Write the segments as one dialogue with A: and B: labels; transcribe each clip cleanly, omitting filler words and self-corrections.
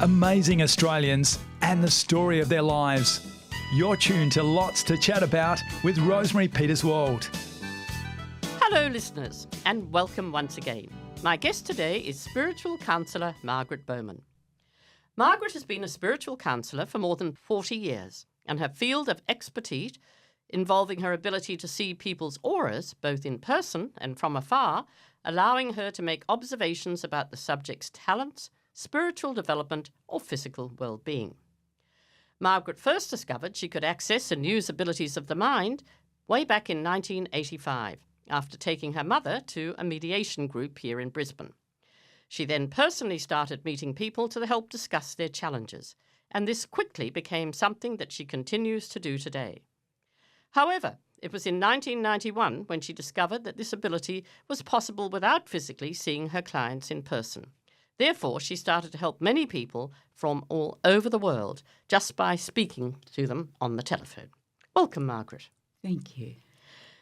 A: amazing Australians and the story of their lives. You're tuned to Lots to Chat About with Rosemary Peterswald.
B: Hello listeners, and welcome once again. My guest today is spiritual counsellor Margaret Bowman. Margaret has been a spiritual counsellor for more than 40 years, and her field of expertise, involving her ability to see people's auras, both in person and from afar, allowing her to make observations about the subject's talents, spiritual development or physical well-being. Margaret first discovered she could access and use abilities of the mind way back in 1985, after taking her mother to a mediation group here in Brisbane. She then personally started meeting people to help discuss their challenges, and this quickly became something that she continues to do today. However, it was in 1991 when she discovered that this ability was possible without physically seeing her clients in person. Therefore, she started to help many people from all over the world just by speaking to them on the telephone. Welcome, Margaret.
C: Thank you.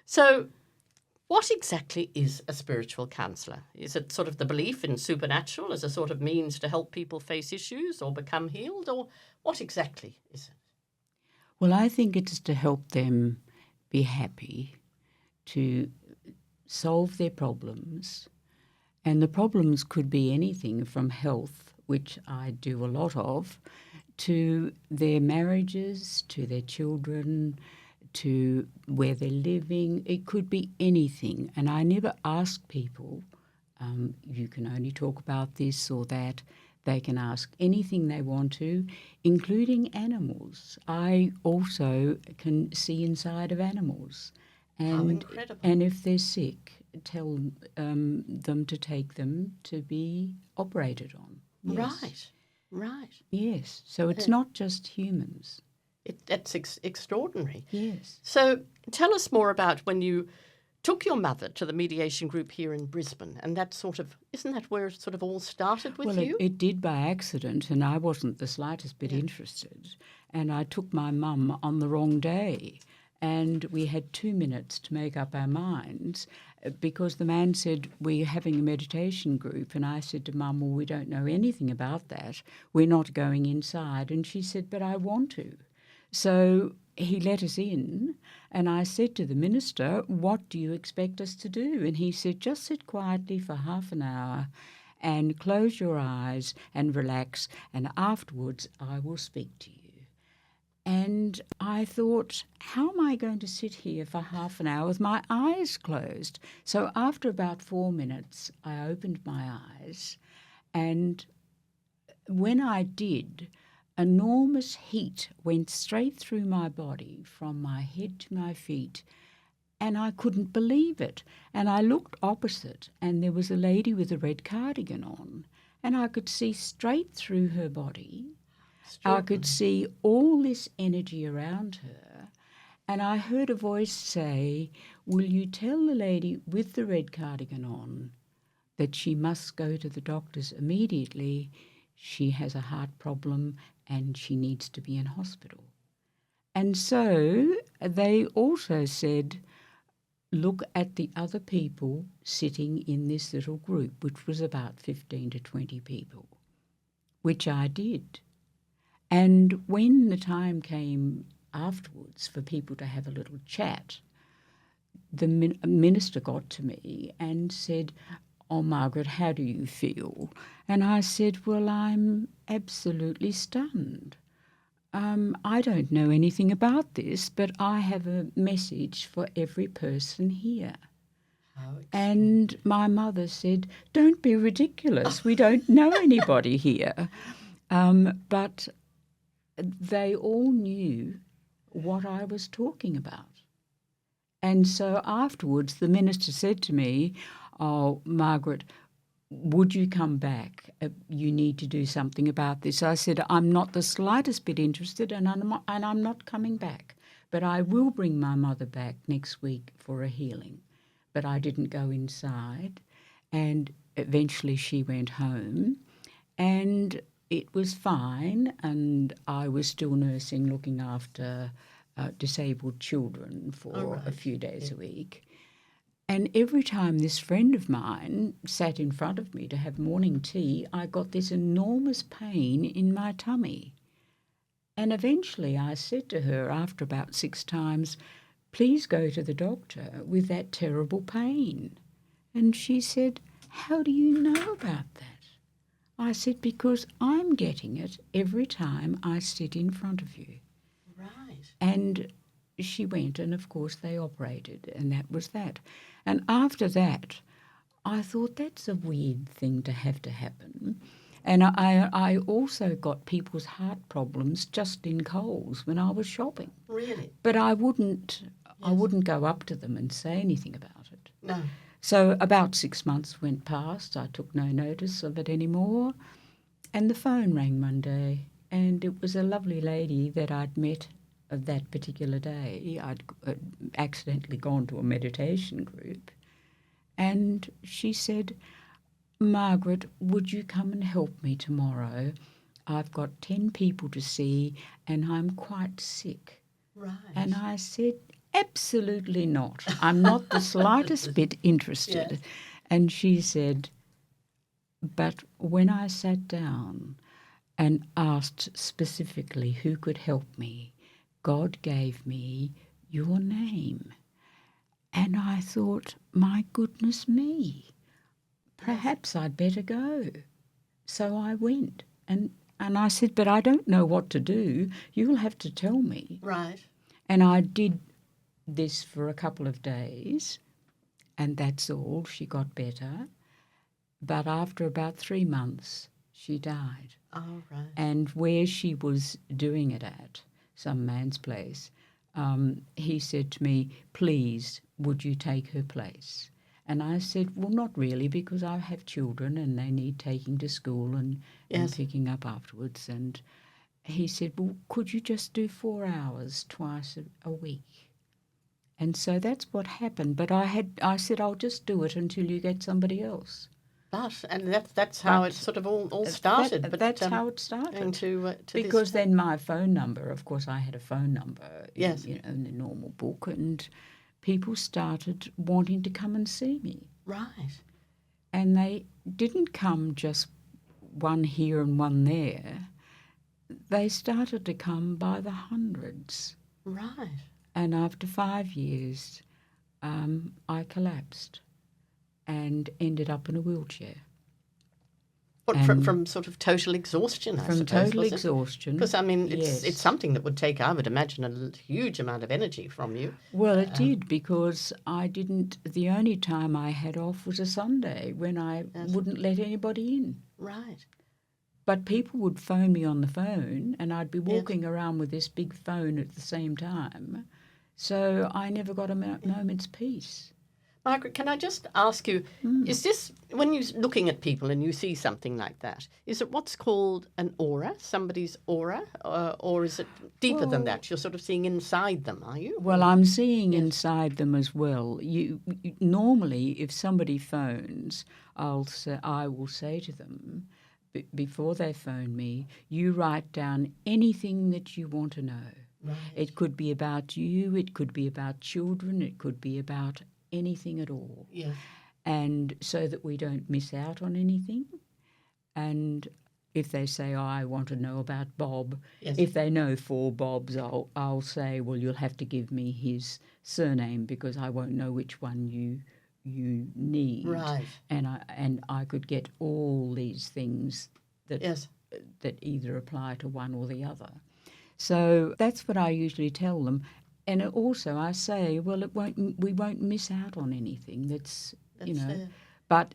B: So, what exactly is a spiritual counsellor? Is it sort of the belief in supernatural as a sort of means to help people face issues or become healed, or what exactly is it?
C: Well, I think it's to help them be happy, to solve their problems. And the problems could be anything from health, which I do a lot of, to their marriages, to their children, to where they're living. It could be anything. And I never ask people, you can only talk about this or that. They can ask anything they want to, including animals. I also can see inside of animals. And,
B: how incredible.
C: And if they're sick, tell them to take them to be operated on. Yes.
B: Right.
C: Yes, so it's not just humans.
B: That's extraordinary.
C: Yes.
B: So tell us more about when you took your mother to the mediation group here in Brisbane, and that sort of, isn't that where it sort of all started with you?
C: Well, it did by accident, and I wasn't the slightest bit interested. And I took my mum on the wrong day, and we had 2 minutes to make up our minds because the man said, we're having a meditation group. And I said to Mum, well, we don't know anything about that. We're not going inside. And she said, but I want to. So he let us in, and I said to the minister, what do you expect us to do? And he said, just sit quietly for half an hour and close your eyes and relax, and afterwards I will speak to you. And I thought, how am I going to sit here for half an hour with my eyes closed? So after about 4 minutes, I opened my eyes, and when I did, enormous heat went straight through my body from my head to my feet, and I couldn't believe it. And I looked opposite, and there was a lady with a red cardigan on, and I could see straight through her body. I could see all this energy around her, and I heard a voice say, will you tell the lady with the red cardigan on that she must go to the doctors immediately? She has a heart problem and she needs to be in hospital. And so they also said, look at the other people sitting in this little group, which was about 15 to 20 people, which I did. And when the time came afterwards for people to have a little chat, the minister got to me and said, oh, Margaret, how do you feel? And I said, well, I'm absolutely stunned. I don't know anything about this, but I have a message for every person here. And my mother said, don't be ridiculous. We don't know anybody here. But they all knew what I was talking about. And so afterwards, the minister said to me, oh, Margaret, would you come back? You need to do something about this. I said, I'm not the slightest bit interested, and I'm not coming back. But I will bring my mother back next week for a healing. But I didn't go inside, and eventually she went home, and it was fine, and I was still nursing, looking after disabled children for a few days a week. And every time this friend of mine sat in front of me to have morning tea, I got this enormous pain in my tummy. And eventually I said to her after about 6 times, please go to the doctor with that terrible pain. And she said, how do you know about that? I said, because I'm getting it every time I sit in front of you.
B: Right.
C: And she went, and of course they operated, and that was that. And after that, I thought that's a weird thing to happen. And I also got people's heart problems just in Coles when I was shopping.
B: Really?
C: But I wouldn't go up to them and say anything about it.
B: No.
C: So about 6 months went past. I took no notice of it anymore. And the phone rang one day, and it was a lovely lady that I'd met that particular day. I'd accidentally gone to a meditation group. And she said, Margaret, would you come and help me tomorrow? I've got 10 people to see and I'm quite sick.
B: Right.
C: And I said, absolutely not. I'm not the slightest bit interested.
B: Yes.
C: And she said, but when I sat down and asked specifically who could help me, God gave me your name. And I thought, my goodness me, perhaps I'd better go. So I went. And I said, but I don't know what to do. You'll have to tell me.
B: Right.
C: And I did this for a couple of days, and that's all. She got better. But after about 3 months, she died.
B: Oh, right.
C: And where she was doing it at, some man's place, he said to me, please, would you take her place? And I said, well, not really, because I have children and they need taking to school and picking up afterwards. And he said, well, could you just do 4 hours twice a week? And so that's what happened. But I said, I'll just do it until you get somebody else.
B: And that's how it sort of all started.
C: That's how it started.
B: To
C: because then my phone number, of course, I had a phone number
B: Yes.
C: in the normal book, and people started wanting to come and see me.
B: Right.
C: And they didn't come just one here and one there. They started to come by the hundreds.
B: Right.
C: And after 5 years, I collapsed and ended up in a wheelchair.
B: What, from sort of total exhaustion, I suppose,
C: From total
B: was it?
C: exhaustion.
B: Because, I mean,
C: yes.
B: it's something that would take, I would imagine, a huge amount of energy from you.
C: Well, it did, because the only time I had off was a Sunday when I wouldn't let anybody in.
B: Right.
C: But people would phone me on the phone, and I'd be walking around with this big phone at the same time. So I never got a moment's peace.
B: Margaret, can I just ask you, is this, when you're looking at people and you see something like that, is it what's called an aura, somebody's aura, or is it deeper than that? You're sort of seeing inside them, are you?
C: Well, I'm seeing inside them as well. You normally, if somebody phones, I will say to them, before they phone me, you write down anything that you want to know.
B: Right.
C: It could be about you, it could be about children, it could be about anything at all.
B: Yeah.
C: And so that we don't miss out on anything. And if they say, I want to know about Bob, if they know 4 Bobs, I'll say, well, you'll have to give me his surname because I won't know which one you need.
B: Right.
C: And I could get all these things that either apply to one or the other. So that's what I usually tell them. And also I say, well, we won't miss out on anything. That's but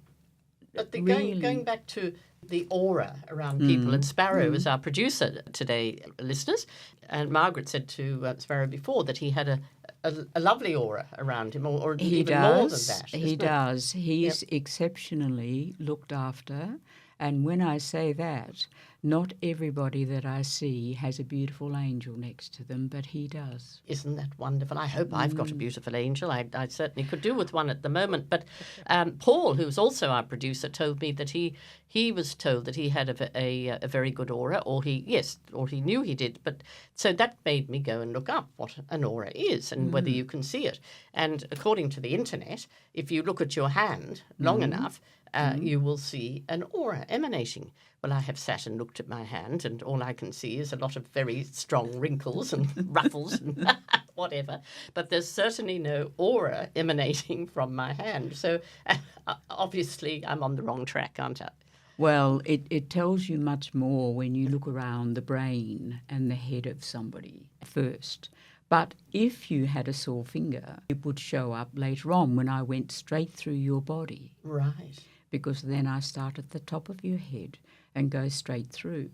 C: really,
B: going back to the aura around people, and Sparrow is our producer today, listeners, and Margaret said to Sparrow before that he had a lovely aura around him, or even more than that.
C: He does. He's exceptionally looked after. And when I say that, Not everybody that I see has a beautiful angel next to them, but he does.
B: Isn't that wonderful? I hope I've got a beautiful angel. I certainly could do with one at the moment. But Paul, who's also our producer, told me that he was told that he had a very good aura, or he knew he did. But so that made me go and look up what an aura is and whether you can see it. And according to the internet, if you look at your hand long enough, you will see an aura emanating. Well, I have sat and looked at my hand, and all I can see is a lot of very strong wrinkles and ruffles and whatever. But there's certainly no aura emanating from my hand. So obviously I'm on the wrong track, aren't I?
C: Well, it tells you much more when you look around the brain and the head of somebody first. But if you had a sore finger, it would show up later on when I went straight through your body.
B: Right.
C: Because then I start at the top of your head and go straight through.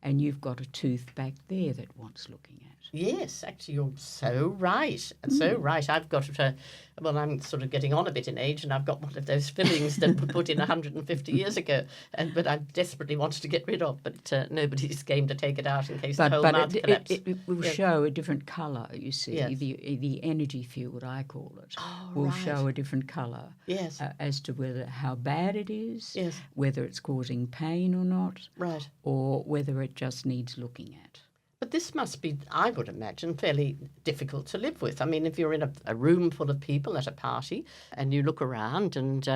C: And you've got a tooth back there that wants looking at.
B: Yes, actually, you're so right. So right. I've got I'm sort of getting on a bit in age, and I've got one of those fillings that were put in 150 years ago, but I desperately wanted to get rid of, but nobody's game to take it out in case the whole mouth collapses.
C: It will show a different colour, you see.
B: Yes.
C: The energy field, I call it, will
B: right.
C: show a different colour
B: Yes.
C: as to how bad it is,
B: Yes.
C: whether it's causing pain or not,
B: Right.
C: or whether it just needs looking at.
B: But this must be, I would imagine, fairly difficult to live with. I mean, if you're in a room full of people at a party and you look around and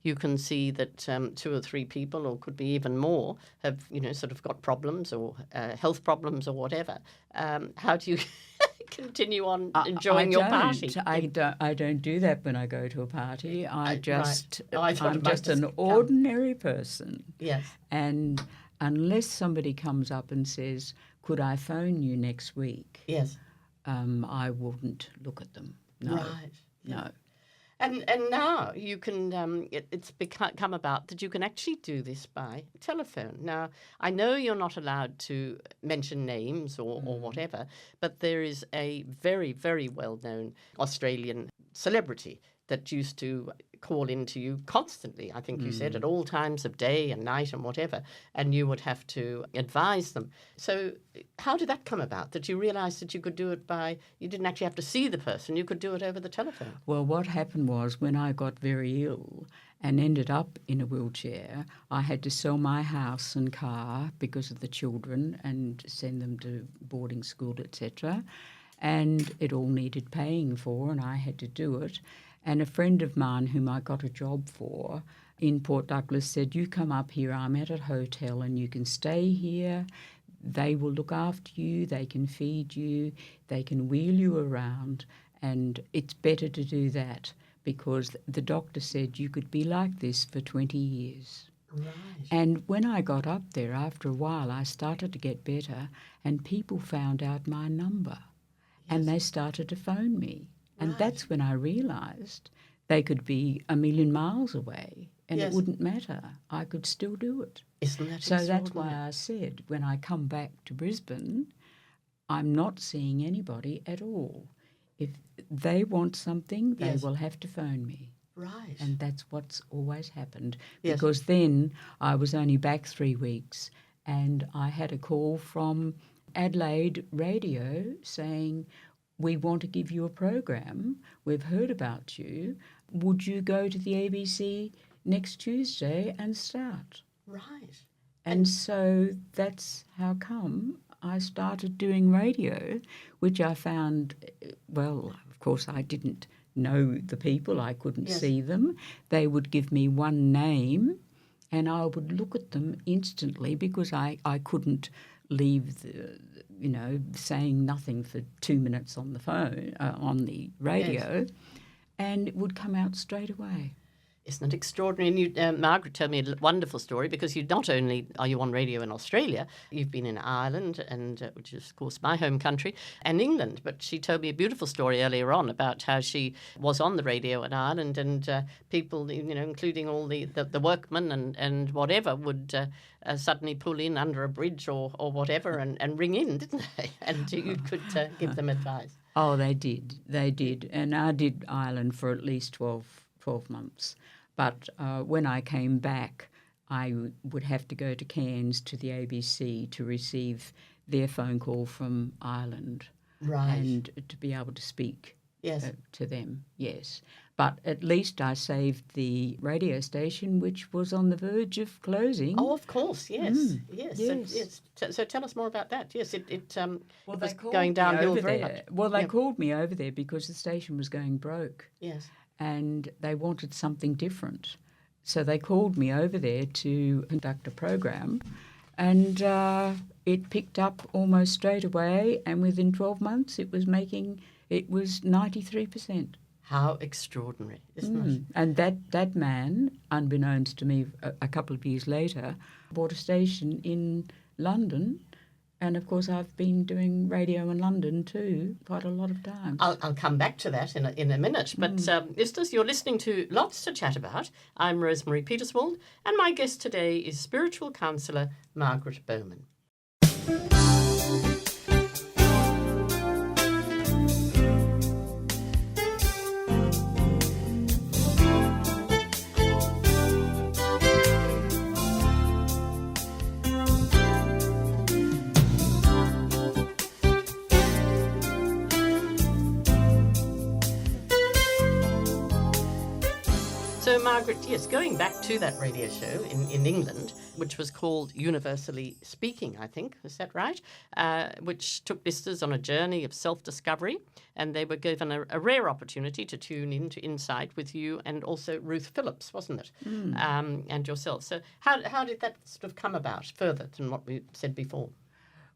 B: you can see that 2 or 3 people, or could be even more, have, sort of got problems or health problems or whatever, how do you continue on enjoying your party?
C: I don't do that when I go to a party. I'm just an ordinary person.
B: Yes.
C: And unless somebody comes up and says, could I phone you next week?
B: Yes.
C: I wouldn't look at them. No.
B: Right.
C: No.
B: And now you can, it's become about that you can actually do this by telephone. Now, I know you're not allowed to mention names or whatever, but there is a very, very well-known Australian celebrity that used to call into you constantly, I think you said, at all times of day and night and whatever, and you would have to advise them. So how did that come about, that you realised that you could do it you didn't actually have to see the person, you could do it over the telephone?
C: Well, what happened was when I got very ill and ended up in a wheelchair, I had to sell my house and car because of the children and send them to boarding school, etc. And it all needed paying for, and I had to do it. And a friend of mine whom I got a job for in Port Douglas said, you come up here, I'm at a hotel and you can stay here. They will look after you, they can feed you, they can wheel you around, and it's better to do that because the doctor said you could be like this for 20 years.
B: Right.
C: And when I got up there, after a while, I started to get better and people found out my number and they started to phone me. And that's when I realised they could be a million miles away and it wouldn't matter. I could still do it.
B: Isn't that
C: so that's why I said when I come back to Brisbane, I'm not seeing anybody at all. If they want something, they will have to phone me.
B: Right.
C: And that's what's always happened. Because then I was only back 3 weeks and I had a call from Adelaide Radio saying, we want to give you a program. We've heard about you. Would you go to the ABC next Tuesday and start?
B: Right.
C: And so that's how come I started doing radio, which I found, well, of course I didn't know the people. I couldn't see them. They would give me one name and I would look at them instantly because I couldn't leave saying nothing for 2 minutes on the phone, on the radio, and it would come out straight away.
B: Isn't it extraordinary? And Margaret told me a wonderful story because you not only are you on radio in Australia, you've been in Ireland, and which is, of course, my home country, and England. But she told me a beautiful story earlier on about how she was on the radio in Ireland and people, including all the workmen and whatever, would suddenly pull in under a bridge or whatever and ring in, didn't they? And you could give them advice.
C: Oh, they did. They did. And I did Ireland for at least 12 months. But when I came back, I would have to go to Cairns to the ABC to receive their phone call from Ireland.
B: Right.
C: And to be able to speak
B: Yes.
C: to them, yes. But at least I saved the radio station, which was on the verge of closing.
B: Oh, of course, yes, yes.
C: yes.
B: So tell us more about that. Yes, it
C: Well,
B: was
C: they called
B: going
C: me
B: downhill
C: over
B: very
C: there.
B: much.
C: Well, they
B: Yeah.
C: called me over there because the station was going broke.
B: Yes.
C: And they wanted something different. So they called me over there to conduct a program, and it picked up almost straight away, and within 12 months it was 93%.
B: How extraordinary, isn't it?
C: And that man, unbeknownst to me a couple of years later, bought a station in London. And, of course, I've been doing radio in London too quite a lot of times.
B: I'll come back to that in a minute. But listeners, you're listening to Lots to Chat About. I'm Rosemary Peterswald, and my guest today is spiritual counsellor Margaret Bowman. So, Margaret, yes, going back to that radio show in England, which was called Universally Speaking, I think, is that right? Which took listeners on a journey of self-discovery, and they were given a rare opportunity to tune in to Insight with you and also Ruth Phillips, wasn't it? And yourself. So how did that sort of come about further than what we said before?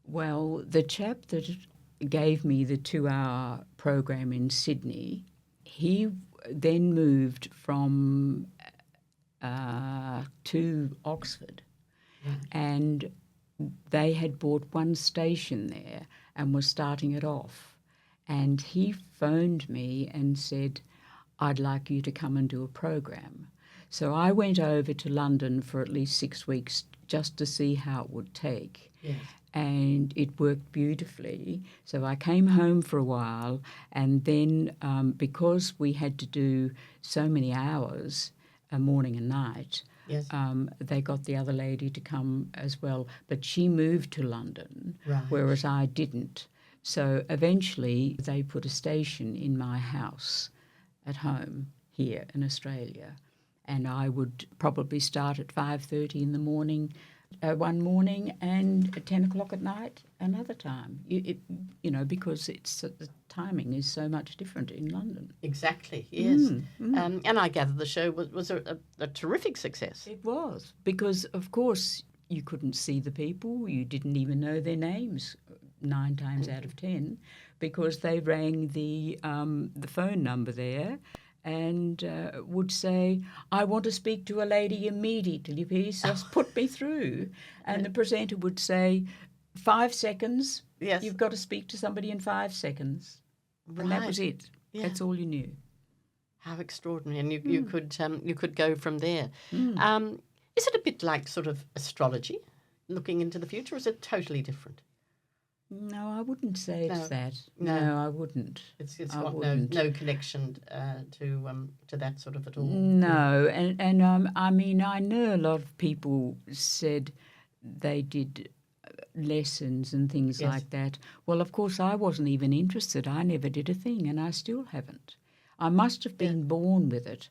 C: Well, the chap that gave me the 2-hour program in Sydney, he then moved from to Oxford, and they had bought one station there and were starting it off. And he phoned me and said, "I'd like you to come and do a program." So I went over to London for at least 6 weeks just to see how it would take.
B: Yes.
C: And it worked beautifully. So I came home for a while, and then because we had to do so many hours, a morning and night,
B: Yes.
C: they got the other lady to come as well. But she moved to London,
B: Right.
C: whereas I didn't. So eventually they put a station in my house at home here in Australia, and I would probably start at 5:30 in the morning one morning, and at 10 o'clock at night another time. Because the timing is so much different in London.
B: Exactly, yes. And I gather the show was a terrific success.
C: It was, because, of course, you couldn't see the people. You didn't even know their names 9 times out of 10, because they rang the phone number there and would say, "I want to speak to a lady immediately, please, just put me through." And the presenter would say, 5 seconds,
B: Yes.
C: you've got to speak to somebody in 5 seconds. And that was it.
B: Yeah.
C: That's all you knew.
B: How extraordinary. And you could go from there. Is it a bit like sort of astrology, looking into the future, or is it totally different?
C: No, I wouldn't say it's that.
B: No.
C: No, I wouldn't.
B: It's
C: I
B: got
C: wouldn't.
B: no connection to that sort of at all.
C: No, and I mean, I know a lot of people said they did lessons and things
B: Yes.
C: like that. Well, of course, I wasn't even interested. I never did a thing, and I still haven't. I must have been born with it,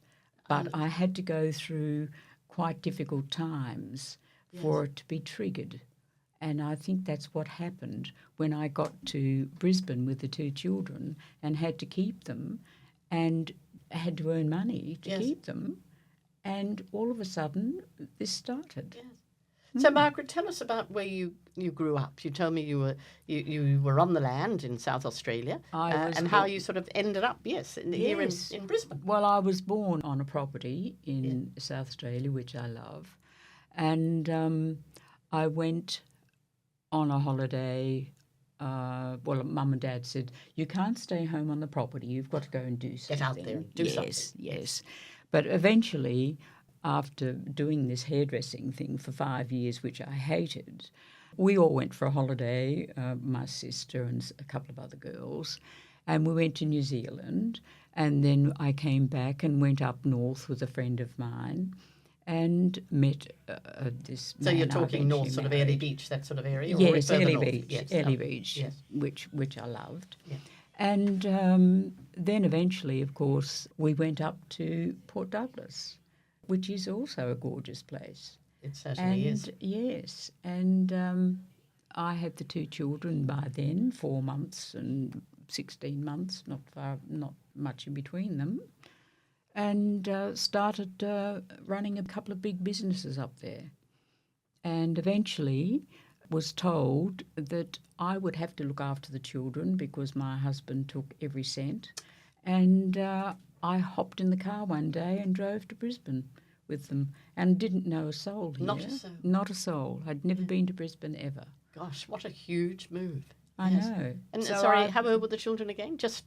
C: but I had to go through quite difficult times for it to be triggered. And I think that's what happened when I got to Brisbane with the 2 children and had to keep them and had to earn money to
B: Yes.
C: keep them. And all of a sudden, this started.
B: Yes. So, Margaret, tell us about where you grew up. You told me you were on the land in South Australia, and how you sort of ended up, here in Brisbane.
C: Well, I was born on a property in South Australia, which I love. And I went on a holiday. Mum and Dad said, "You can't stay home on the property. You've got to go and do something."
B: Get out there and do something.
C: Yes. But eventually, after doing this hairdressing thing for 5 years, which I hated, we all went for a holiday, my sister and a couple of other girls, and we went to New Zealand. And then I came back and went up north with a friend of mine. and met this
B: So
C: man
B: you're
C: I
B: talking north,
C: eventually
B: sort of
C: married.
B: Early Beach, that sort of area?
C: Yes,
B: or further
C: Early
B: north?
C: Beach,
B: Yes.
C: Early Beach,
B: Yes.
C: which I loved.
B: Yeah.
C: And then eventually, of course, we went up to Port Douglas, which is also a gorgeous place.
B: It certainly is.
C: And yes, and I had the two children by then, 4 months and 16 months, not much in between them, and started running a couple of big businesses up there. And eventually was told that I would have to look after the children because my husband took every cent. And I hopped in the car one day and drove to Brisbane with them and didn't know a soul here.
B: Not a soul.
C: Not a soul. I'd never been to Brisbane ever.
B: Gosh, what a huge move.
C: I
B: Yes.
C: know.
B: And
C: So
B: sorry, how old were the children again? Just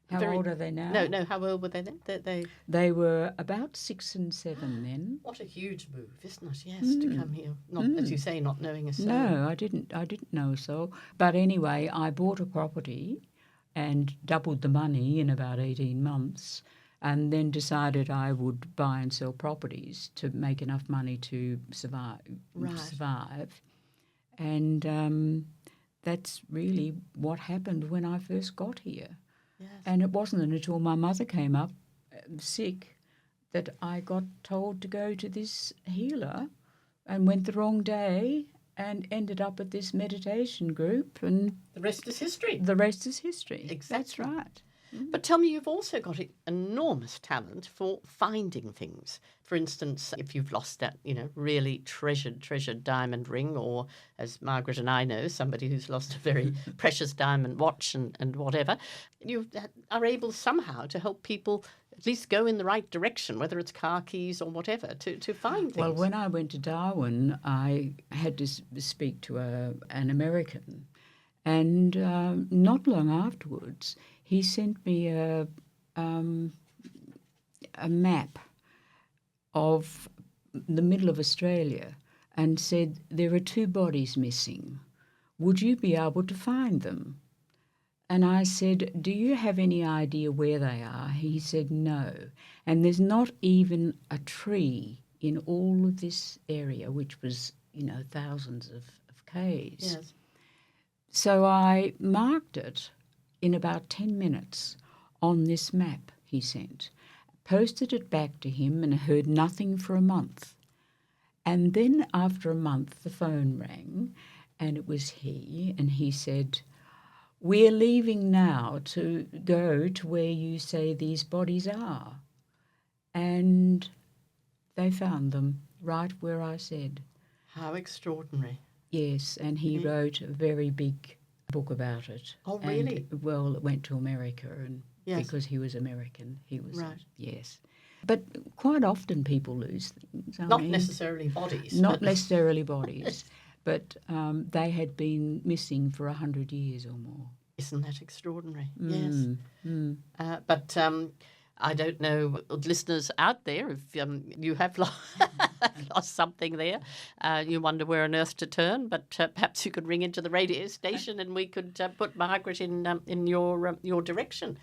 C: How
B: very...
C: old are they now?
B: No, how old were they then?
C: They were about 6 and 7 then.
B: What a huge move, isn't it? Yes, to come here, not as you say, not knowing a soul.
C: No, I didn't know a soul. But anyway, I bought a property and doubled the money in about 18 months and then decided I would buy and sell properties to make enough money to survive.
B: Right.
C: And that's really what happened when I first got here.
B: Yes.
C: And it wasn't until my mother came up sick that I got told to go to this healer and went the wrong day and ended up at this meditation group, and
B: The rest is history.
C: the rest is history.
B: Exactly.
C: That's right.
B: But tell me, you've also got enormous talent for finding things. For instance, if you've lost that, really treasured diamond ring, or as Margaret and I know, somebody who's lost a very precious diamond watch and whatever, you are able somehow to help people at least go in the right direction, whether it's car keys or whatever, to find things.
C: Well, when I went to Darwin, I had to speak to an American, and not long afterwards, he sent me a map of the middle of Australia and said, there are 2 bodies missing. Would you be able to find them? And I said, do you have any idea where they are? He said, no. And there's not even a tree in all of this area, which was, thousands of k's.
B: Yes.
C: So I marked it in about 10 minutes on this map he sent, posted it back to him and heard nothing for a month. And then after a month the phone rang and it was he, and he said, we're leaving now to go to where you say these bodies are. And they found them right where I said.
B: How extraordinary.
C: Yes, and he wrote a very big book about it.
B: Oh, really?
C: And, well, it went to America, and
B: Yes.
C: because he was American, he was
B: Right.
C: Yes, but quite often people lose things.
B: Not necessarily bodies.
C: Not
B: but-
C: necessarily bodies, but they had been missing for 100 years or more.
B: Isn't that extraordinary?
C: Mm.
B: Yes. But I don't know, listeners out there, if you have lost something there, you wonder where on earth to turn, but perhaps you could ring into the radio station and we could put Margaret in your direction.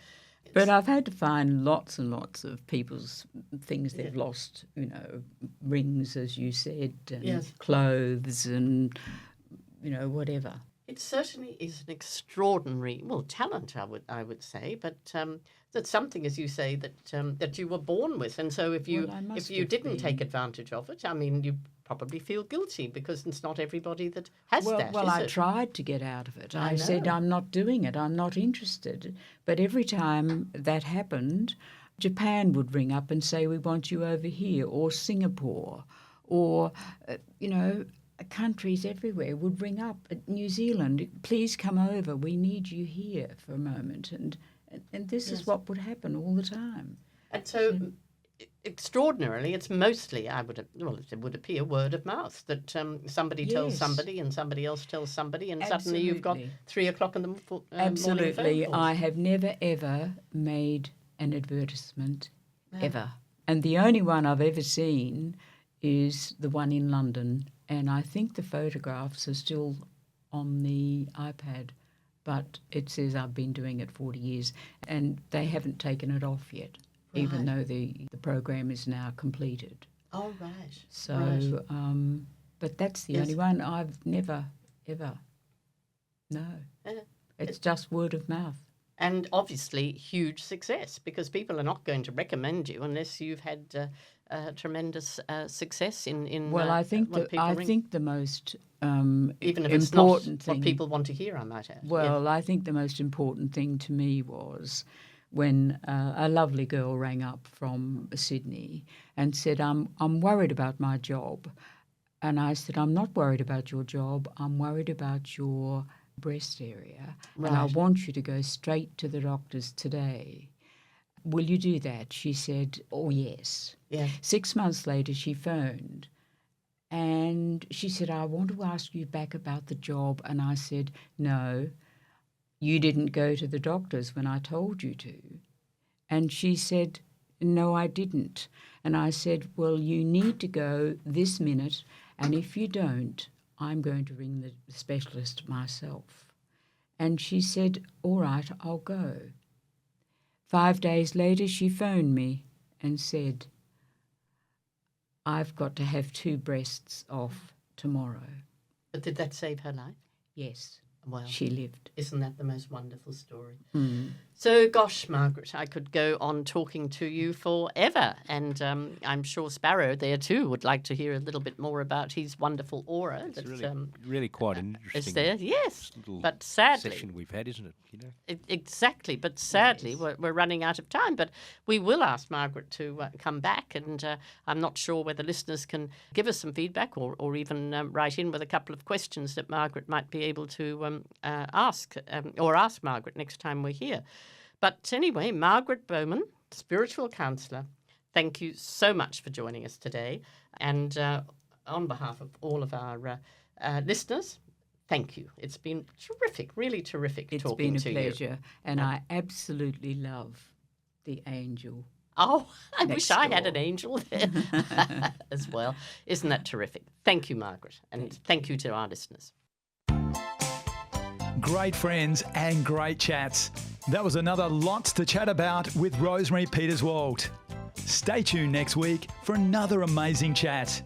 C: But I've had to find lots and lots of people's things they've lost, rings, as you said, and
B: Yes.
C: clothes and, whatever.
B: It certainly is an extraordinary, talent, I would say, but that's something, as you say, that you were born with, and so if you
C: Well, I must
B: if you
C: have
B: didn't
C: been.
B: take advantage of it, I mean, you probably feel guilty because it's not everybody that has that.
C: Well,
B: is
C: I
B: it?
C: tried to get out of it.
B: I
C: I said,
B: know.
C: I'm not doing it. I'm not interested. But every time that happened, Japan would ring up and say, we want you over here, or Singapore, or, countries everywhere would ring up. New Zealand, please come over. We need you here for a moment. And this
B: Yes.
C: is what would happen all the time.
B: And so, extraordinarily, it's mostly, it would appear, word of mouth, that somebody tells
C: Yes.
B: somebody and somebody else tells somebody, and suddenly you've got
C: Absolutely.
B: 3 o'clock in the morning
C: Absolutely.
B: phone calls.
C: I have never, ever made an advertisement, ever. And the only one I've ever seen is the one in London. And I think the photographs are still on the iPad, but it says I've been doing it 40 years. And they haven't taken it off yet, even
B: Right.
C: though the program is now completed.
B: Oh, right.
C: So,
B: Right.
C: But that's the
B: Yes.
C: only one. I've never, ever, no. It's just word of mouth.
B: And obviously huge success, because people are not going to recommend you unless you've had tremendous success in
C: Well, I think
B: what people ring.
C: think the most
B: Even if it's
C: important
B: not
C: thing.
B: what people want to hear, I might add.
C: Well, I think the most important thing to me was when a lovely girl rang up from Sydney and said, I'm worried about my job. And I said, I'm not worried about your job. I'm worried about your breast area. And I
B: Right.
C: want you to go straight to the doctors today. Will you do that? She said, oh, yes.
B: Yeah.
C: 6 months later, she phoned. And she said, I want to ask you back about the job. And I said, no, you didn't go to the doctors when I told you to. And she said, no, I didn't. And I said, well, you need to go this minute. And if you don't, I'm going to ring the specialist myself. And she said, all right, I'll go. 5 days later, she phoned me and said, I've got to have 2 breasts off tomorrow.
B: But did that save her life?
C: Yes,
B: Well,
C: she lived.
B: isn't that the most wonderful story?
C: Mm.
B: So, gosh, Margaret, I could go on talking to you forever. And I'm sure Sparrow there too would like to hear a little bit more about his wonderful aura.
D: It's
B: that,
D: really quite an
B: is
D: interesting
B: there? Yes.
D: little
B: But sadly,
D: session we've had, isn't it? You know?
B: Exactly, but sadly we're running out of time. But we will ask Margaret to come back, and I'm not sure whether listeners can give us some feedback or even write in with a couple of questions that Margaret might be able to ask Margaret next time we're here. But anyway, Margaret Bowman, spiritual counsellor, thank you so much for joining us today. And on behalf of all of our listeners, thank you. It's been terrific, really terrific talking to you.
C: It's been a pleasure, and I absolutely love the angel.
B: Oh, I
C: Next
B: wish I had
C: door.
B: an angel there as well. Isn't that terrific? Thank you, Margaret, and thank you to our listeners.
A: Great friends and great chats. That was another Lots to Chat About with Rosemary Peterswald. Stay tuned next week for another amazing chat.